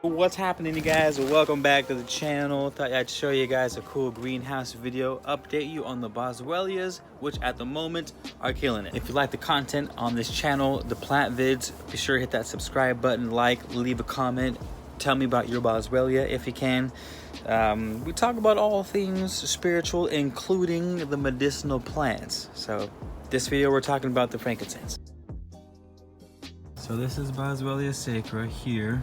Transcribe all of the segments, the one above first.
What's happening, you guys? Welcome back to the channel. Thought I'd show you guys a cool greenhouse video, update you on the Boswellias, which at the moment are killing it. If you like the content on this channel, the plant vids, be sure to hit that subscribe button, leave a comment, tell me about your Boswellia if you can. We talk about all things spiritual, including the medicinal plants. So this video we're talking about the frankincense. So this is Boswellia sacra here.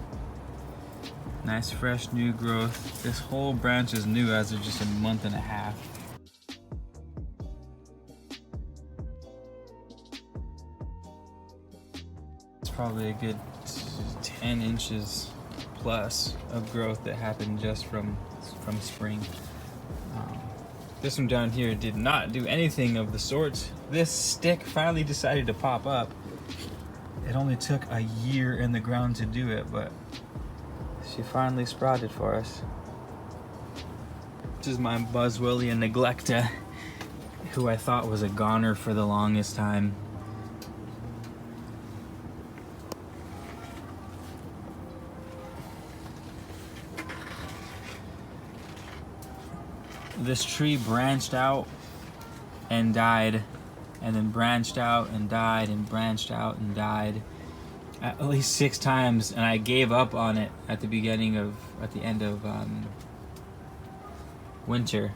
Nice fresh new growth. This whole branch is new as of just a month and a half. It's probably a good 10 inches plus of growth that happened just from spring. This one down here did not do anything of the sort. This stick finally decided to pop up. It only took a year in the ground to do it, but she finally sprouted for us. This is my Boswellia neglecta, who I thought was a goner for the longest time. This tree branched out and died, and then branched out and died, and branched out and died at least 6 times, and I gave up on it at the end of winter.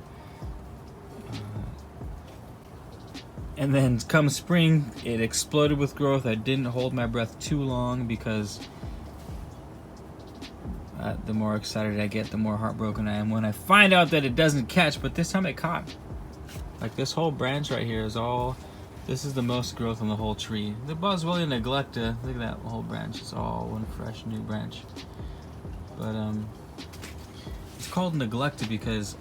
And then come spring, it exploded with growth. I didn't hold my breath too long because the more excited I get, the more heartbroken I am when I find out that it doesn't catch, but this time it caught. Like this whole branch right here is all, this is the most growth on the whole tree. The Boswellia neglecta, look at that whole branch, it's all one fresh new branch. But it's called neglecta because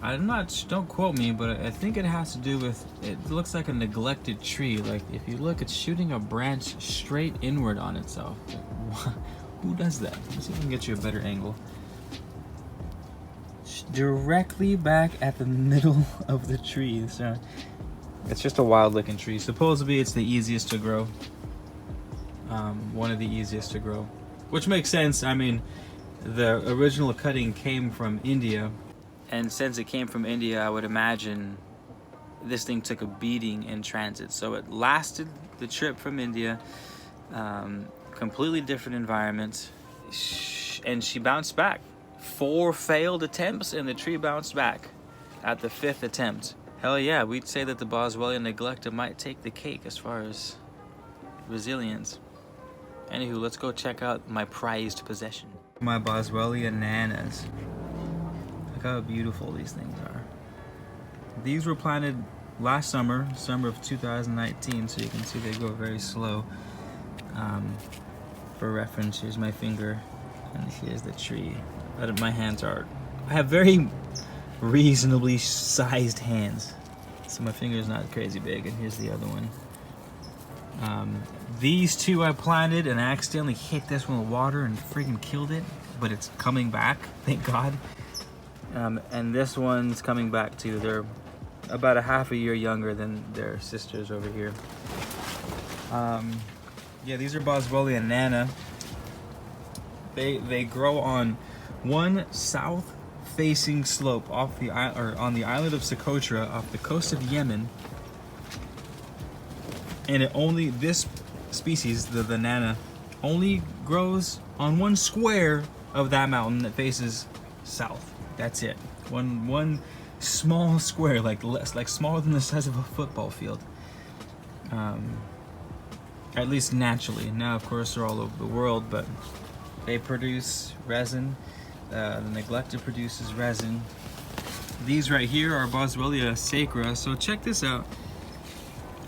don't quote me, but I think it has to do with, it looks like a neglected tree. Like if you look, it's shooting a branch straight inward on itself. Like, who does that? Let's see if I can get you a better angle. Directly back at the middle of the tree. So it's just a wild looking tree. Supposedly it's the easiest to grow. One of the easiest to grow. Which makes sense. I mean, the original cutting came from India. And since it came from India, I would imagine this thing took a beating in transit. So it lasted the trip from India. Completely different environment. And she bounced back. 4 failed attempts and the tree bounced back at the 5th attempt. Hell yeah, we'd say that the Boswellia neglecta might take the cake as far as resilience. Anywho, let's go check out my prized possession. My Boswellia nanas. Look how beautiful these things are. These were planted last summer of 2019, so you can see they go very slow. For reference, here's my finger, and here's the tree. My hands I have very reasonably sized hands, so my finger is not crazy big. And here's the other one. These two I planted and I accidentally hit this one with water and freaking killed it, but it's coming back, thank God. And this one's coming back too. They're about a half a year younger than their sisters over here. Yeah, these are Boswellia nana. They grow on one south-facing slope off the on the island of Sacra off the coast of Yemen, and this species, the nana, only grows on one square of that mountain that faces south. That's it. One small square, like smaller than the size of a football field. At least naturally. Now, of course, they're all over the world, but they produce resin. The neglecta produces resin. These right here are Boswellia sacra. So check this out.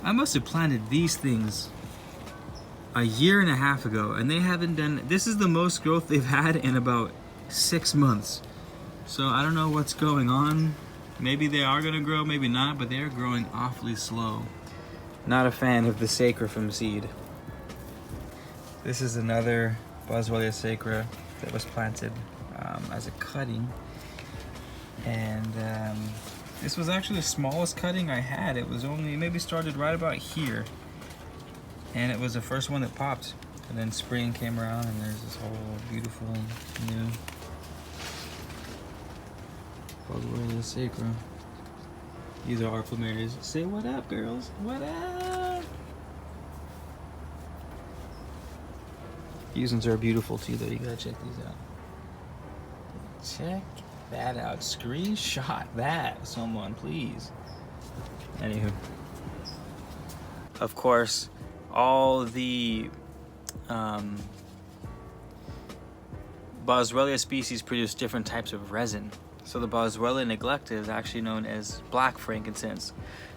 I must have planted these things a year and a half ago, and they haven't done. This is the most growth they've had in about 6 months. So I don't know what's going on. Maybe they are gonna grow, maybe not, but they're growing awfully slow. Not a fan of the sacra from seed. This is another Boswellia sacra that was planted as a cutting, and this was actually the smallest cutting I had. It was only maybe started right about here, and it was the first one that popped. And then spring came around and there's this whole beautiful new Boswellia Sacra. These are our plumerias. Say what up, girls. What up? These ones are beautiful too, though. You gotta check these out. Check that out. Screenshot that, someone, please. Anywho. Of course, all the Boswellia species produce different types of resin. So the Boswellia neglecta is actually known as black frankincense.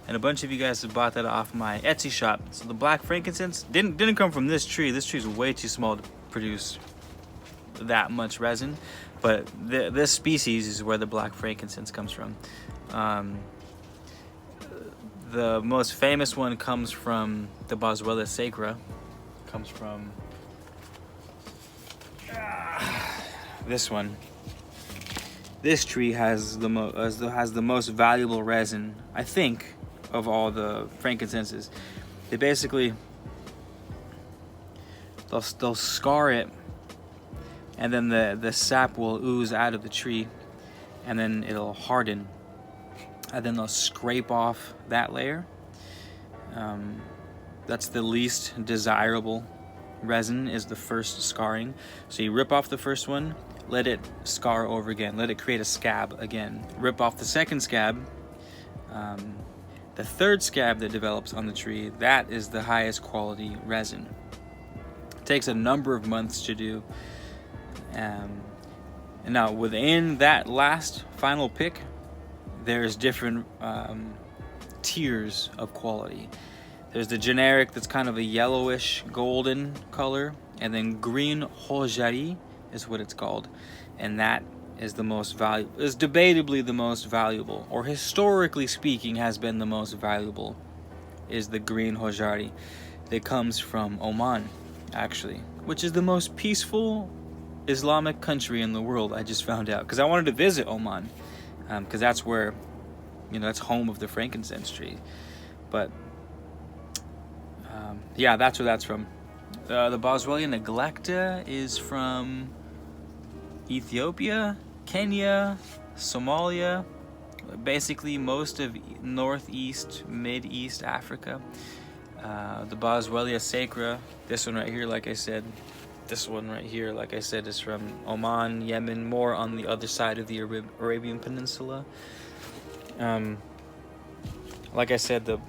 And a bunch of you guys have bought that off my Etsy shop. So the black frankincense didn't come from this tree. This tree is way too small to produce that much resin. But this species is where the black frankincense comes from. The most famous one comes from the Boswellia sacra. Comes from this one. This tree has the most valuable resin, I think, of all the frankincenses. They basically they'll scar it, and then the sap will ooze out of the tree, and then it'll harden, and then they'll scrape off that layer. That's the least desirable resin, is the first scarring. So you rip off the first one, let it scar over again, let it create a scab again, rip off the second scab. The third scab that develops on the tree, that is the highest quality resin. It takes a number of months to do. And now within that last final pick, there's different tiers of quality. There's the generic that's kind of a yellowish golden color, and then green hojari is what it's called, and that is the most valuable, is debatably the most valuable, or historically speaking has been the most valuable, is the green hojari that comes from Oman, actually, which is the most peaceful Islamic country in the world. I just found out because I wanted to visit Oman, because that's where, that's home of the frankincense tree. But yeah, that's where that's from. The Boswellia neglecta is from Ethiopia, Kenya, Somalia, basically most of northeast, mid-east Africa. The Boswellia sacra, this one right here, like I said, is from Oman, Yemen, more on the other side of the Arabian Peninsula. Like I said, the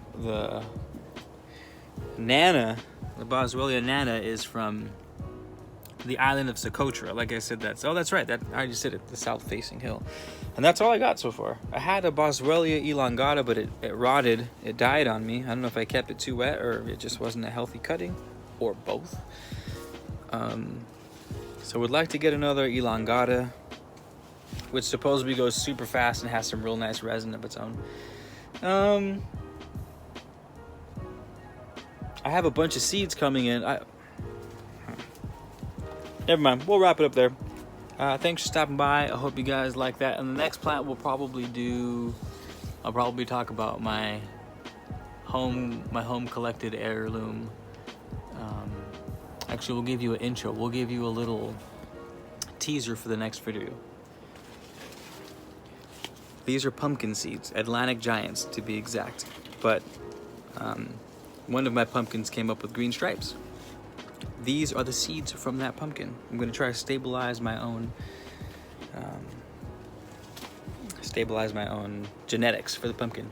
Nana, the Boswellia Nana, is from the island of Sacra. Like I said, that's right, I just said it, the south-facing hill. And that's all I got so far. I had a Boswellia elongata, but it rotted, it died on me. I don't know if I kept it too wet or it just wasn't a healthy cutting, or both. So would like to get another elongata, which supposedly goes super fast and has some real nice resin of its own. I have a bunch of seeds coming in. Never mind, we'll wrap it up there. Thanks for stopping by. I hope you guys like that. And the next plant I'll probably talk about my home collected heirloom. Actually, we'll give you an intro. We'll give you a little teaser for the next video. These are pumpkin seeds, Atlantic giants to be exact. But one of my pumpkins came up with green stripes. These are the seeds from that pumpkin. I'm gonna try to stabilize my own genetics for the pumpkin.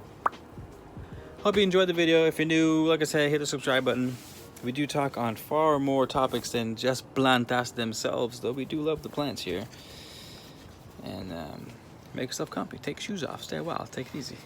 Hope you enjoyed the video. If you're new, like I said, hit the subscribe button. We do talk on far more topics than just plantas themselves, though we do love the plants here. And make yourself comfy. Take your shoes off. Stay a while. Take it easy.